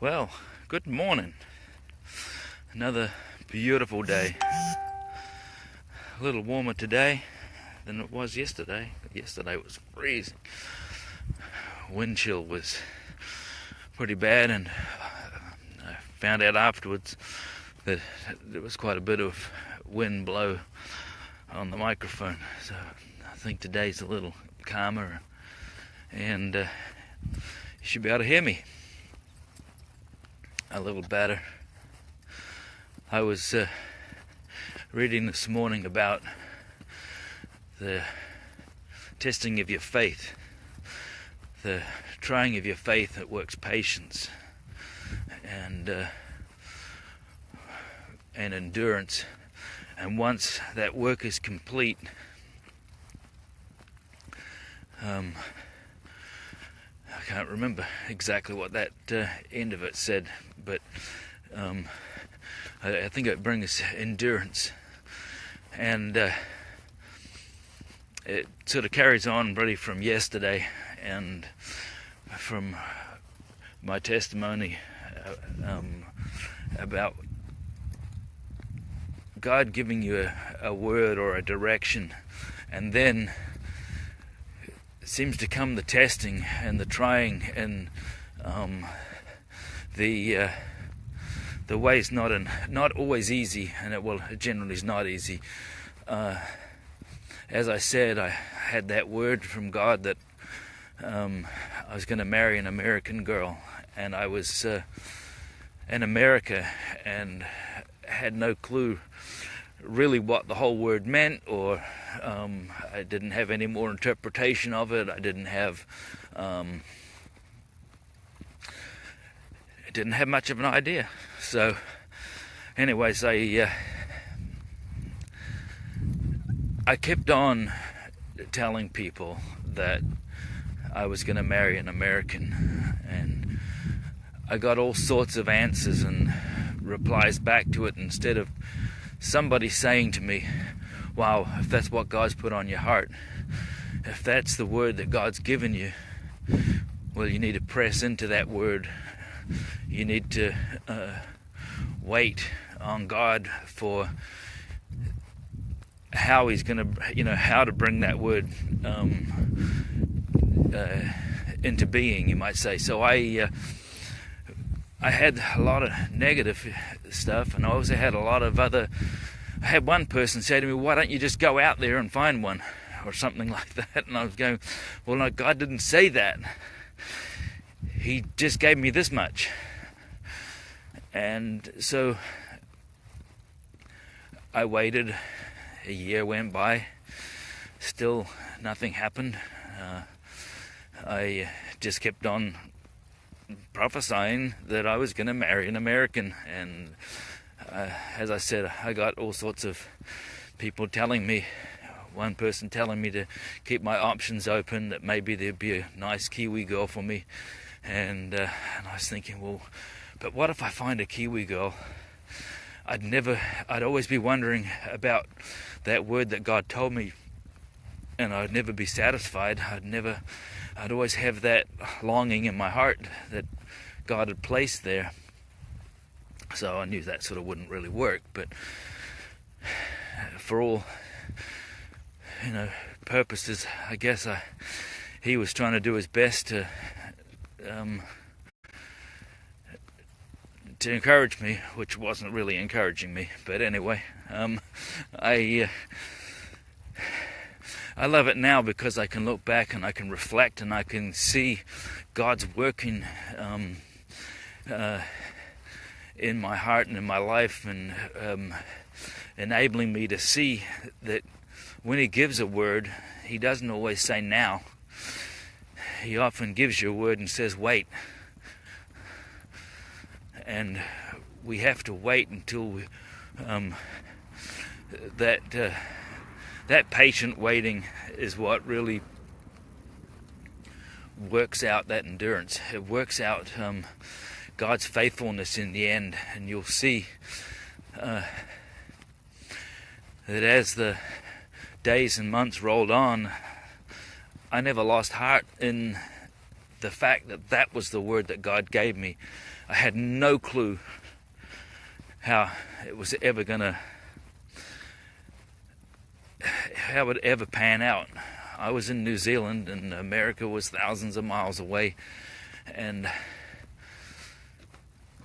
Well, good morning. Another beautiful day. A little warmer today than it was yesterday. Yesterday was freezing. Wind chill was pretty bad, and I found out afterwards that there was quite a bit of wind blow on the microphone. So I think today's a little calmer, and you should be able to hear me a little better. I was reading this morning about the testing of your faith, the trying of your faith that works patience and endurance. And once that work is complete, I can't remember exactly what that end of it said, but I think it brings endurance, and it sort of carries on really from yesterday and from my testimony about God giving you a word or a direction, and then seems to come the testing and the trying, and the way's not always easy, and it generally is not easy. As I said, I had that word from God that I was going to marry an American girl, and I was in America and had no clue really what the whole word meant, or I didn't have any more interpretation of it. I didn't have much of an idea. So anyways, I kept on telling people that I was going to marry an American, and I got all sorts of answers and replies back to it, instead of somebody saying to me, wow, if that's what God's put on your heart, if that's the word that God's given you, well, you need to press into that word. You need to wait on God for how He's going to, how to bring that word into being, you might say. So I had a lot of negative stuff, and I also had I had one person say to me, why don't you just go out there and find one, or something like that. And I was going, well, no, God didn't say that. He just gave me this much. And so I waited. A year went by. Still nothing happened. I just kept on prophesying that I was going to marry an American, and as I said, I got all sorts of people telling me, one person telling me to keep my options open, that maybe there'd be a nice Kiwi girl for me, and I was thinking, well, but what if I find a Kiwi girl? I'd always be wondering about that word that God told me, and I'd never be satisfied. I'd always have that longing in my heart that God had placed there. So I knew that sort of wouldn't really work, but for all purposes, I guess he was trying to do his best to encourage me, which wasn't really encouraging me. But anyway, I love it now because I can look back and I can reflect and I can see God's working in my heart and in my life, and enabling me to see that when He gives a word, He doesn't always say now. He often gives you a word and says wait. And we have to wait until that patient waiting is what really works out that endurance. It works out God's faithfulness in the end, and you'll see that as the days and months rolled on, I never lost heart in the fact that that was the word that God gave me, I had no clue how it was ever gonna, how it would ever pan out. I was in New Zealand and America was thousands of miles away, and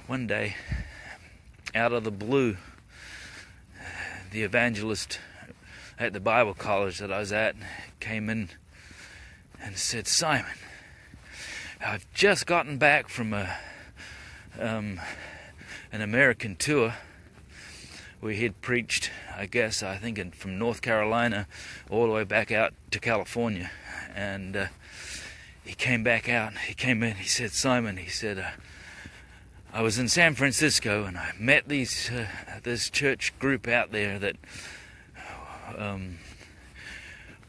one day, out of the blue, the evangelist at the Bible college that I was at came in and said, "Simon, I've just gotten back from an American tour. We had preached, I think from North Carolina all the way back out to California." And he came back out, he came in, he said, "Simon," he said, "I was in San Francisco and I met this church group out there that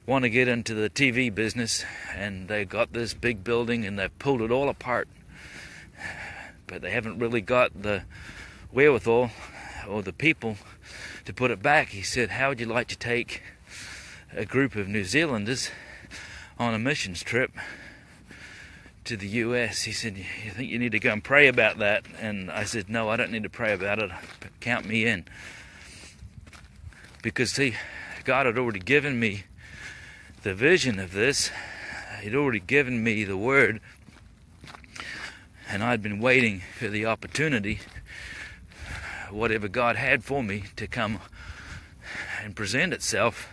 want to get into the TV business, and they got this big building and they've pulled it all apart, but they haven't really got the wherewithal or the people to put it back." He said, "How would you like to take a group of New Zealanders on a missions trip to the US?" He said, "You think you need to go and pray about that?" And I said, "No, I don't need to pray about it. Count me in." Because see, God had already given me the vision of this. He'd already given me the word, and I'd been waiting for the opportunity, whatever God had for me, to come and present itself.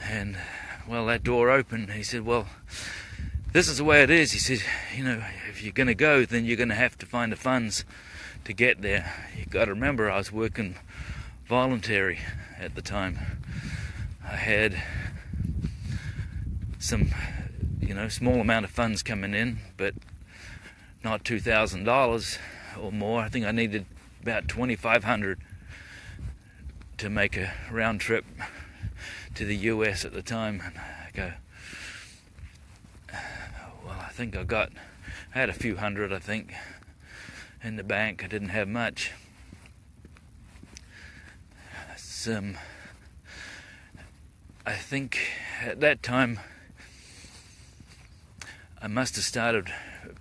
And well, that door opened. He said, "Well, this is the way it is." He said, "If you're going to go, then you're going to have to find the funds to get there. You've got to remember, I was working voluntary at the time. I had some, small amount of funds coming in, but not $2,000 or more. I think I needed about $2,500 to make a round trip to the US at the time." And I go, "Well, I think I had a few hundred, I think, in the bank. I didn't have much." I think at that time I must have started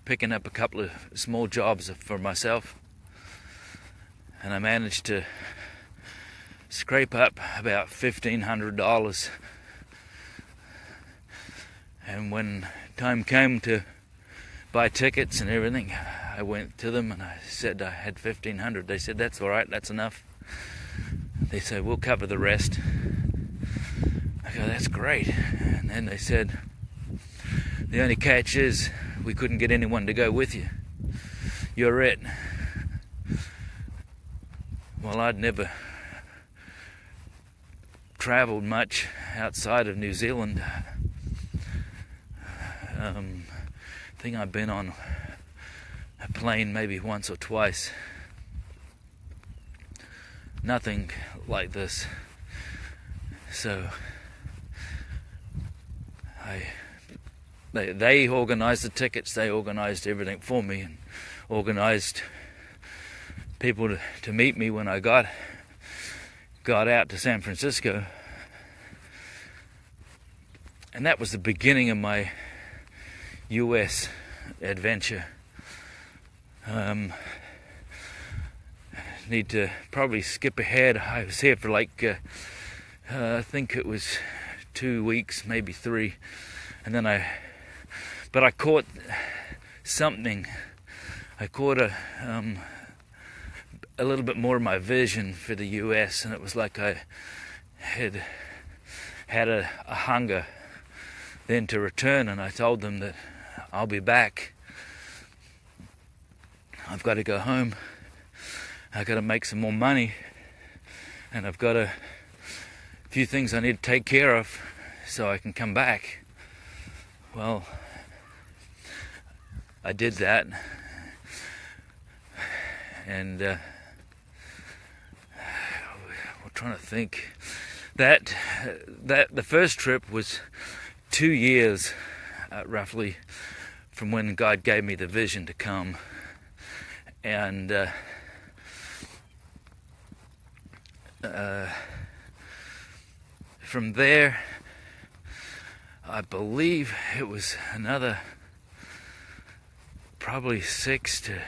picking up a couple of small jobs for myself, and I managed to scrape up about $1,500. And when time came to buy tickets and everything, I went to them and I said I had $1,500. They said, "That's all right, that's enough." They said, "We'll cover the rest." I go, "That's great." And then they said, "The only catch is we couldn't get anyone to go with you. You're it." Well, I'd never traveled much outside of New Zealand. I think I've been on a plane maybe once or twice. Nothing like this. So they organized the tickets, they organized everything for me, and organized people to meet me when I got out to San Francisco. And that was the beginning of my US adventure. Need to probably skip ahead. I was here for I think it was 2 weeks, maybe 3, and then I caught something. I caught a little bit more of my vision for the US, and it was like I had a hunger then to return, and I told them that I'll be back. I've got to go home. I've got to make some more money, and I've got a few things I need to take care of so I can come back. Well, I did that, and we're trying to think. That the first trip was 2 years, roughly, from when God gave me the vision to come, and from there, I believe it was another probably 6 to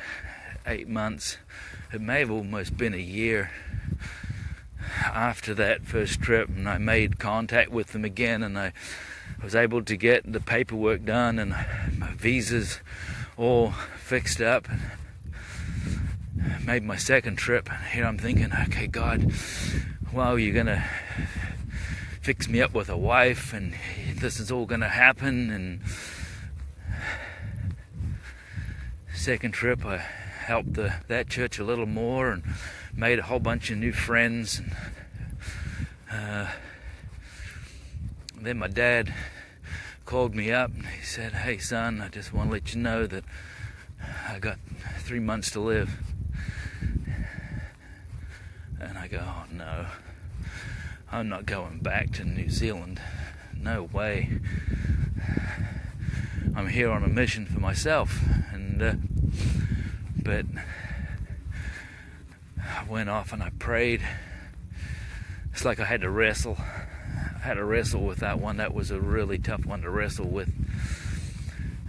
8 months. It may have almost been a year after that first trip, and I made contact with them again, and I was able to get the paperwork done and my visas all fixed up, and made my second trip. And here I'm thinking, okay, God, well, you're gonna fix me up with a wife, and this is all gonna happen. And second trip, I helped that church a little more and made a whole bunch of new friends. And then my dad called me up and he said, "Hey son, I just want to let you know that I got 3 months to live." And I go, "Oh no, I'm not going back to New Zealand. No way. I'm here on a mission for myself." But I went off and I prayed. It's like I had to wrestle. I had to wrestle with that one. That was a really tough one to wrestle with.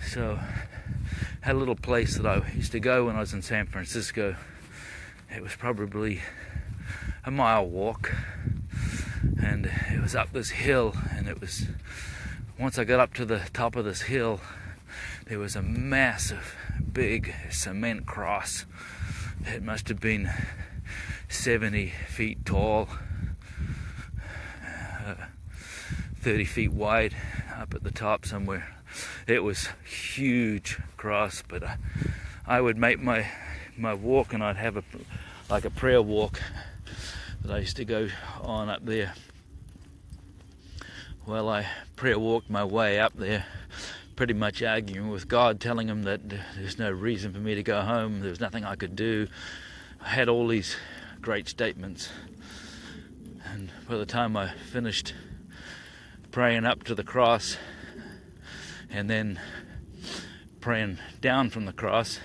So I had a little place that I used to go when I was in San Francisco. It was probably a mile walk, and it was up this hill, and it was, once I got up to the top of this hill, there was a massive big cement cross. It must have been 70 feet tall, 30 feet wide, up at the top somewhere. It was huge cross, but I would make my walk, and I'd have like a prayer walk that I used to go on up there. Well, I prayer walked my way up there, pretty much arguing with God, telling him that there's no reason for me to go home, there was nothing I could do. I had all these great statements, and by the time I finished praying up to the cross and then praying down from the cross,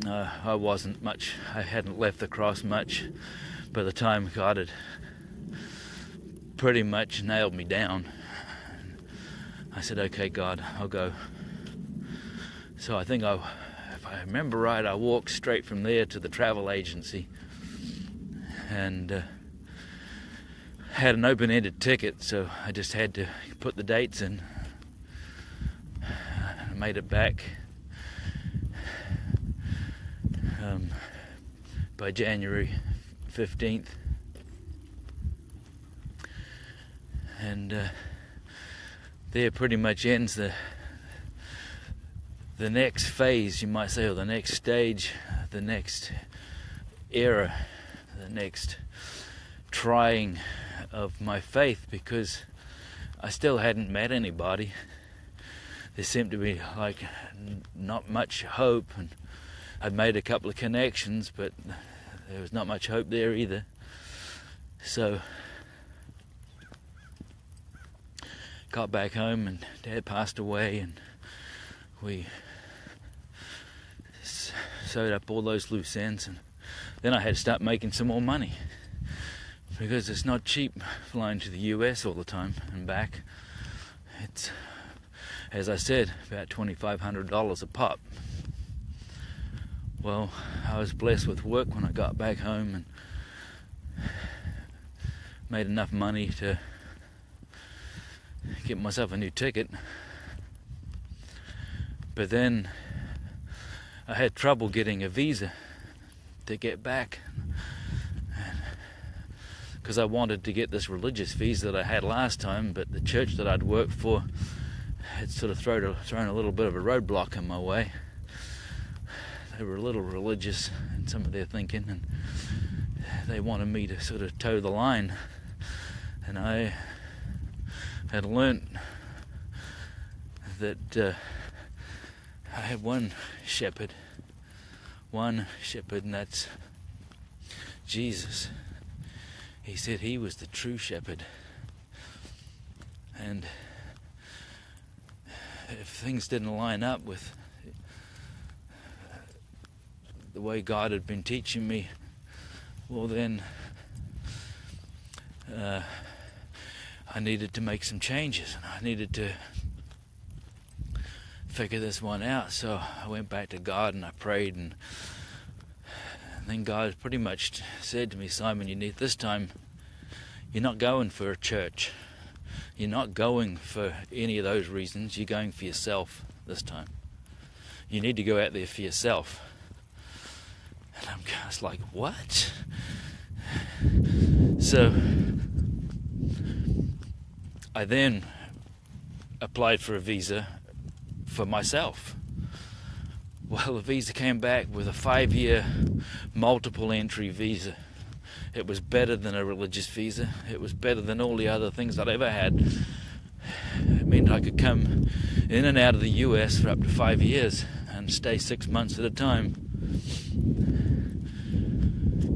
I hadn't left the cross much. By the time God had pretty much nailed me down, I said, "Okay, God, I'll go." So I think if I remember right, I walked straight from there to the travel agency and had an open-ended ticket, so I just had to put the dates in. I made it back by January 15th, and there pretty much ends the next phase, you might say, or the next stage, the next era, the next trying of my faith, because I still hadn't met anybody. There seemed to be like not much hope, and I'd made a couple of connections, but there was not much hope there either. So got back home, and Dad passed away, and we sewed up all those loose ends, and then I had to start making some more money, because it's not cheap flying to the US all the time and back. It's, as I said, about $2,500 a pop. Well, I was blessed with work when I got back home and made enough money to get myself a new ticket. But then I had trouble getting a visa to get back, because I wanted to get this religious visa that I had last time, but the church that I'd worked for had sort of thrown a little bit of a roadblock in my way. They were a little religious in some of their thinking, and they wanted me to sort of toe the line. And I had learnt that I had one shepherd, and that's Jesus. He said he was the true shepherd. And if things didn't line up with the way God had been teaching me, well then I needed to make some changes, and I needed to figure this one out. So I went back to God and I prayed, and then God pretty much said to me, Simon, this time you're not going for a church. You're not going for any of those reasons. You're going for yourself this time. You need to go out there for yourself. And I'm just like, what? So I then applied for a visa for myself. Well, the visa came back with a 5-year multiple entry visa. It was better than a religious visa. It was better than all the other things I'd ever had. It meant I could come in and out of the US for up to 5 years and stay 6 months at a time.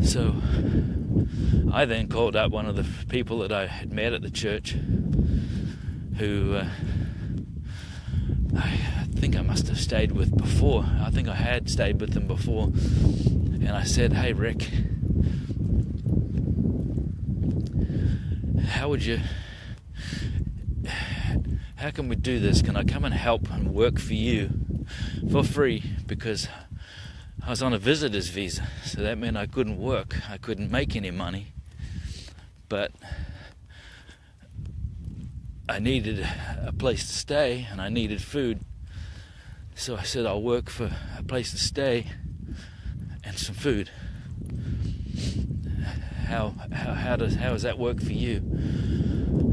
So I then called up one of the people that I had met at the church, who I think I must have stayed with before. I think I had stayed with them before. And I said, hey Rick, how can we do this? Can I come and help and work for you for free? Because I was on a visitor's visa, so that meant I couldn't work. I couldn't make any money. But I needed a place to stay and I needed food. So I said, I'll work for a place to stay and some food. How does that work for you?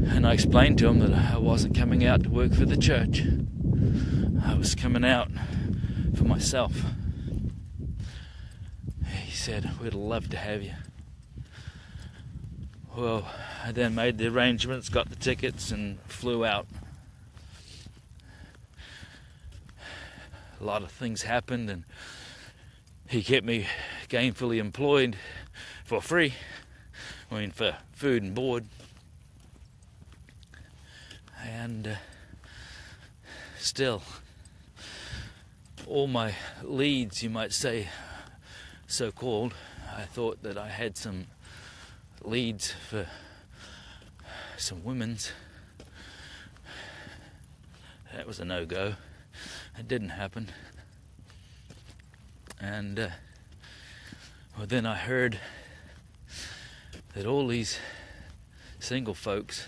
And I explained to him that I wasn't coming out to work for the church. I was coming out for myself. He said, we'd love to have you. Well, I then made the arrangements, got the tickets, and flew out. A lot of things happened, and he kept me gainfully employed for free. For food and board. And still, all my leads, you might say, so-called, I thought that I had some leads for some women's. That was a no-go. It didn't happen. And then I heard that all these single folks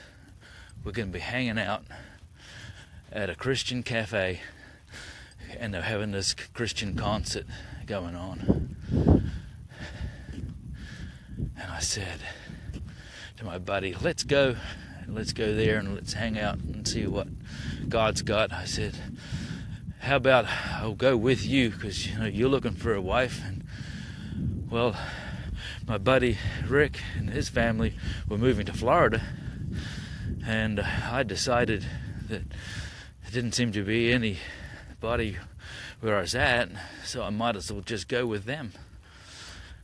were going to be hanging out at a Christian cafe, and they're having this Christian concert going on. And I said to my buddy, let's go there and let's hang out and see what God's got. I said, how about I'll go with you, because you're looking for a wife. And well, my buddy Rick and his family were moving to Florida, and I decided that there didn't seem to be anybody where I was at, so I might as well just go with them.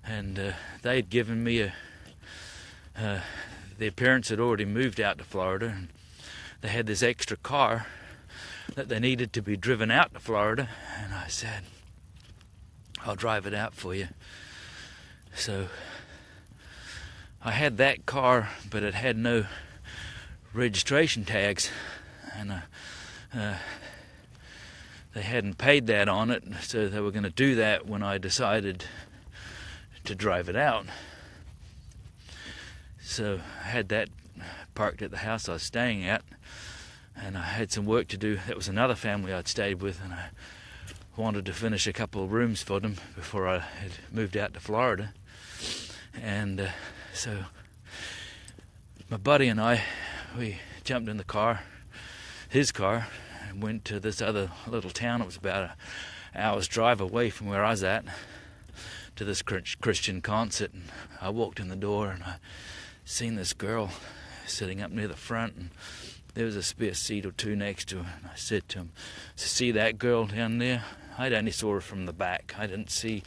And they had given me their parents had already moved out to Florida, and they had this extra car that they needed to be driven out to Florida, and I said, I'll drive it out for you. So I had that car, but it had no registration tags, and they hadn't paid that on it, so they were going to do that when I decided to drive it out. So I had that parked at the house I was staying at, and I had some work to do. That was another family I'd stayed with, and I wanted to finish a couple of rooms for them before I had moved out to Florida. And so my buddy and I, we jumped in the car, his car, and went to this other little town. It was about an hour's drive away from where I was at, to this Christian concert. And I walked in the door and I seen this girl sitting up near the front, and there was a spare seat or two next to her. And I said to him, see that girl down there? I'd only saw her from the back. I didn't see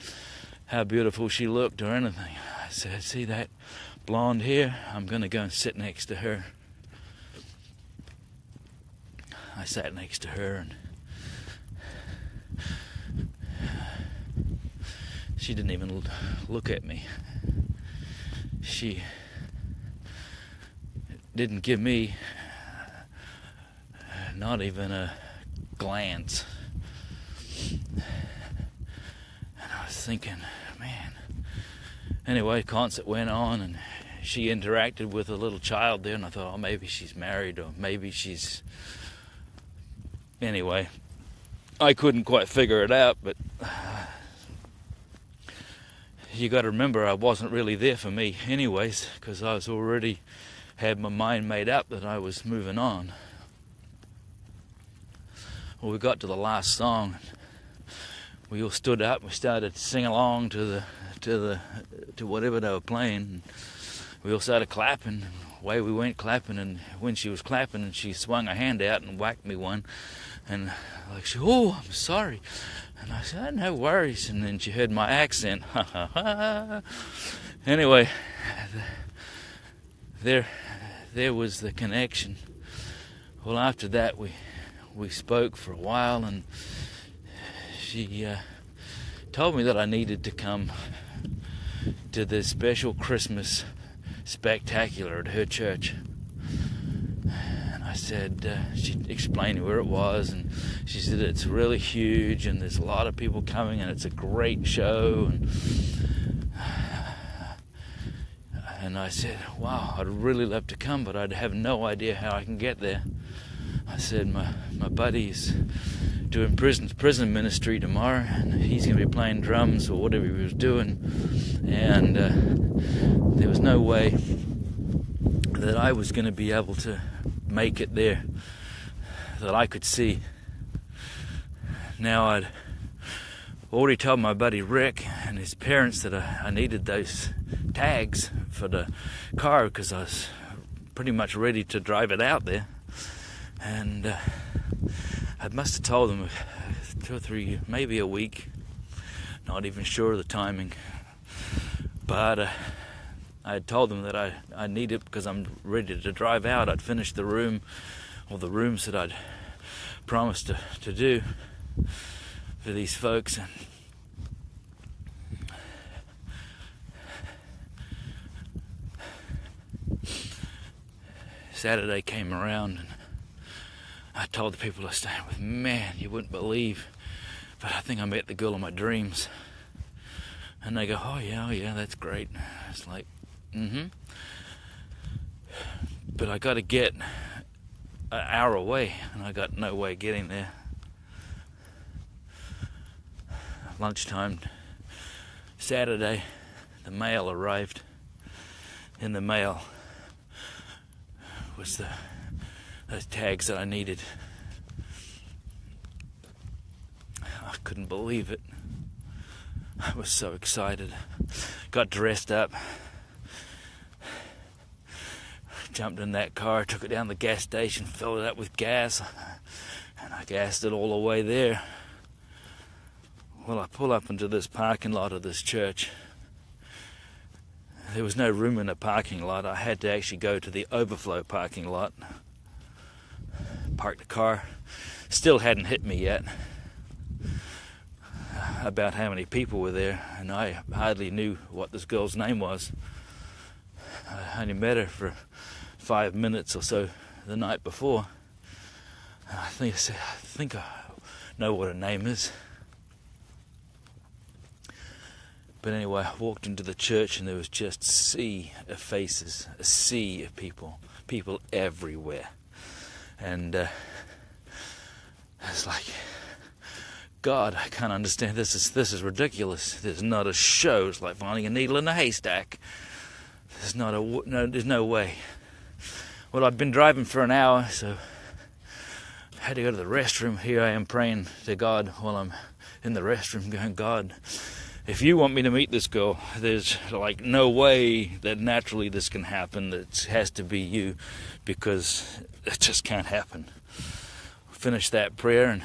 how beautiful she looked or anything. I said, see that blonde hair? I'm going to go and sit next to her. I sat next to her, and she didn't even look at me. She didn't give me not even a glance. was thinking, man. Anyway, concert went on, and she interacted with a little child there, and I thought, oh, maybe she's married, or maybe she's... Anyway, I couldn't quite figure it out, but you got to remember I wasn't really there for me anyways, because I was already had my mind made up that I was moving on. Well, we got to the last song. We all stood up. We started to sing along to whatever they were playing. We all started clapping. Away we went clapping, and when she was clapping, and she swung her hand out and whacked me one, and like she, oh, I'm sorry. And I said, no worries. And then she heard my accent. Ha ha ha. Anyway, there was the connection. Well, after that we spoke for a while, and she told me that I needed to come to the special Christmas spectacular at her church. And I said, she explained where it was, and she said it's really huge, and there's a lot of people coming, and it's a great show. And I said, wow, I'd really love to come, but I'd have no idea how I can get there. I said, my buddy's doing prison ministry tomorrow, and he's going to be playing drums or whatever he was doing, and there was no way that I was going to be able to make it there that I could see. Now, I'd already told my buddy Rick and his parents that I needed those tags for the car, because I was pretty much ready to drive it out there. And I must have told them 2 or 3, maybe a week, not even sure of the timing, but I had told them that I need it because I'm ready to drive out. I'd finished the room, or the rooms that I'd promised to do for these folks. And Saturday came around, and I told the people I was staying with, man, you wouldn't believe, but I think I met the girl of my dreams. And they go, oh yeah, that's great. It's like, but I got to get an hour away, and I got no way of getting there. Lunchtime Saturday, the mail arrived. In the mail was those tags that I needed. I couldn't believe it. I was so excited. Got dressed up, jumped in that car, took it down to the gas station, filled it up with gas, and I gassed it all the way there. Well, I pull up into this parking lot of this church. There was no room in the parking lot. I had to actually go to the overflow parking lot, park the car. Still hadn't hit me yet about how many people were there, and I hardly knew what this girl's name was. I only met her for 5 minutes or so the night before. I think I know what her name is. But anyway, I walked into the church, and there was just a sea of faces, a sea of people everywhere. And it's like, God, I can't understand. This is ridiculous. There's not a show. It's like finding a needle in a haystack. There's no way. Well, I've been driving for an hour, so I had to go to the restroom. Here I am praying to God while I'm in the restroom, going, God, if you want me to meet this girl, there's like no way that naturally this can happen. It has to be you, because it just can't happen. Finished that prayer and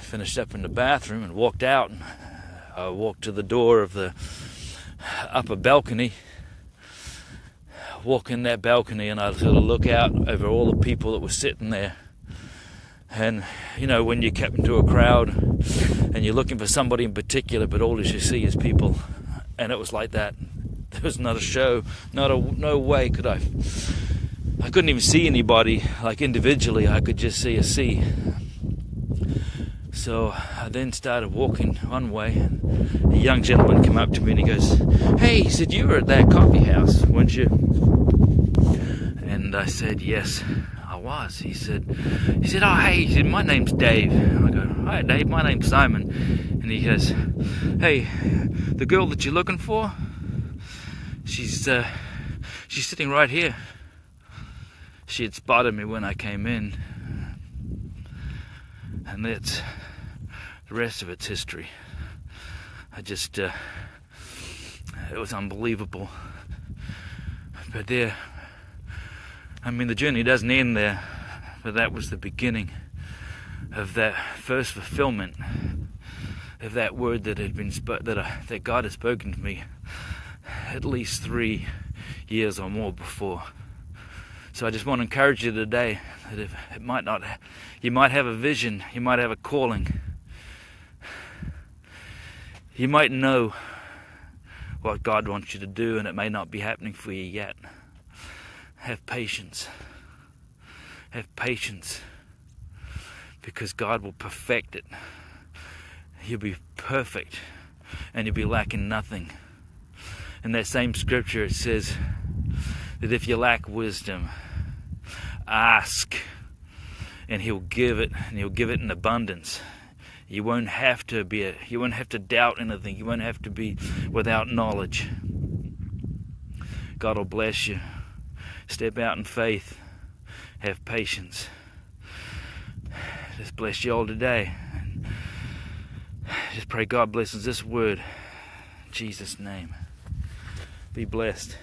finished up in the bathroom and walked out. And I walked to the door of the upper balcony. Walk in that balcony, and I sort of look out over all the people that were sitting there. And, you know, when you get into a crowd and you're looking for somebody in particular, but all you see is people. And it was like that. There was not a show, no way could I couldn't even see anybody, like individually. I could just see a sea. So I then started walking one way, and a young gentleman came up to me and he goes, "Hey," he said, "you were at that coffee house, weren't you?" And I said, "Yes, I was." He said, "Oh, hey," he said, "my name's Dave." And I go, "Hi, Dave, my name's Simon." And he goes, "Hey, the girl that you're looking for, she's sitting right here. She had spotted me when I came in." And that's the rest of it's history. It was unbelievable. But the journey doesn't end there. But that was the beginning of that first fulfillment of that word that had been that God had spoken to me at least 3 years or more before. So I just want to encourage you today that if you might have a vision, you might have a calling, you might know what God wants you to do, and it may not be happening for you yet. Have patience. Have patience, because God will perfect it. You'll be perfect, and you'll be lacking nothing. In that same scripture, it says that if you lack wisdom, ask, and He'll give it, and He'll give it in abundance. You won't have to doubt anything. You won't have to be without knowledge. God will bless you. Step out in faith. Have patience. Just bless you all today. Just pray God blesses this word. In Jesus' name. Be blessed.